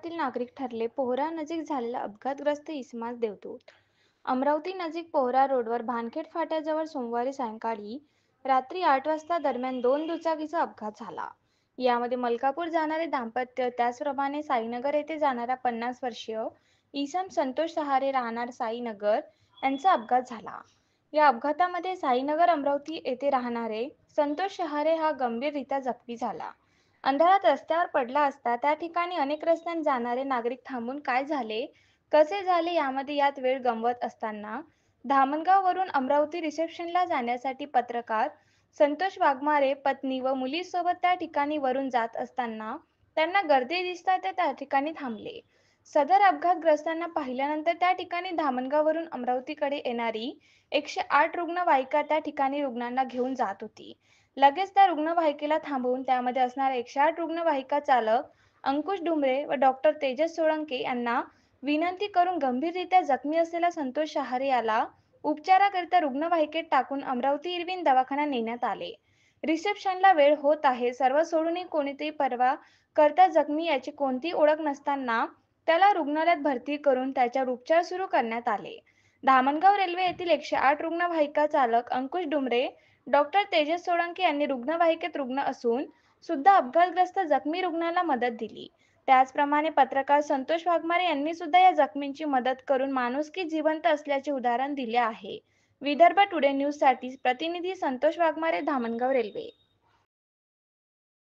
शहरातील नागरिक ठरले पोहरा नजीक झालेला अपघातग्रस्त इसमास देवदूत. अमरावती नजीक पोहरा रोडवर भानखेड फाट्याजवळ सोमवारी सायंकाळी रात्री 8 वाजता दरम्यान दोन दुचाकीचा अपघात झाला. यामध्ये मलकापूर जाणारे दाम्पत्य त्याचप्रमाणे साईनगर येथे जाणारा 50 वर्षीय इसम संतोष सहारे राहणार साईनगर यांचा अपघात झाला. या अपघातामध्ये साईनगर अमरावती येथे राहणारे संतोष सहारे हा गंभीररीत्या जखमी झाला. अंधारात रस्त्यावर पडला असता त्या ठिकाणी अनेक रस्त्याने जाणारे नागरिक थांबून काय झाले, कसे झाले यात वेळ गमवत असताना धामणगाववरून अमरावती रिसेप्शनला जाण्यासाठी पत्रकार संतोष वाघमारे पत्नी व मुलीसोबत त्या ठिकाणी वरून जात असताना त्यांना गर्दी दिसता ते त्या ठिकाणी थांबले. सदर अपघातग्रस्तांना पाहिल्यानंतर त्या ठिकाणी धामणगाववरून अमरावतीकडे येणारी 108 रुग्णवाहिका त्या ठिकाणी रुग्णांना घेऊन जात होती. लगेच त्या रुग्णवाहिकेला थांबवून त्यामध्ये असणारा 108 रुग्णवाहिका चालक अंकुश डुमरे व डॉक्टर तेजस सोळंके यांना विनंती करून गंभीररीत्या जखमी असलेला संतोष सहारे याला उपचाराकरिता रुग्णवाहिकेत टाकून अमरावती इरविन दवाखान्यात नेण्यात आले. रिसेप्शनला वेळ होत आहे सर्व सोडूनही कोणीतरी परवा करता जखमी याची कोणतीही ओळख नसताना त्याला रुग्णालयात भरती करून त्याच्यावर उपचार सुरू करण्यात आले. धामणगाव रेल्वे येथील 108 रुग्णवाहिका चालक अंकुश डुमरे डॉक्टर तेजस सोळंके यांनी रुग्णवाहिकेत रुग्ण असून सुद्धा अपघातग्रस्त जखमी रुग्णाला मदत दिली. त्याचप्रमाणे पत्रकार संतोष वाघमारे यांनी सुद्धा या जखमींची मदत करून माणुसकी जिवंत असल्याचे उदाहरण दिले आहे. विदर्भ टुडे न्यूज साठी प्रतिनिधी संतोष वाघमारे, धामणगाव रेल्वे.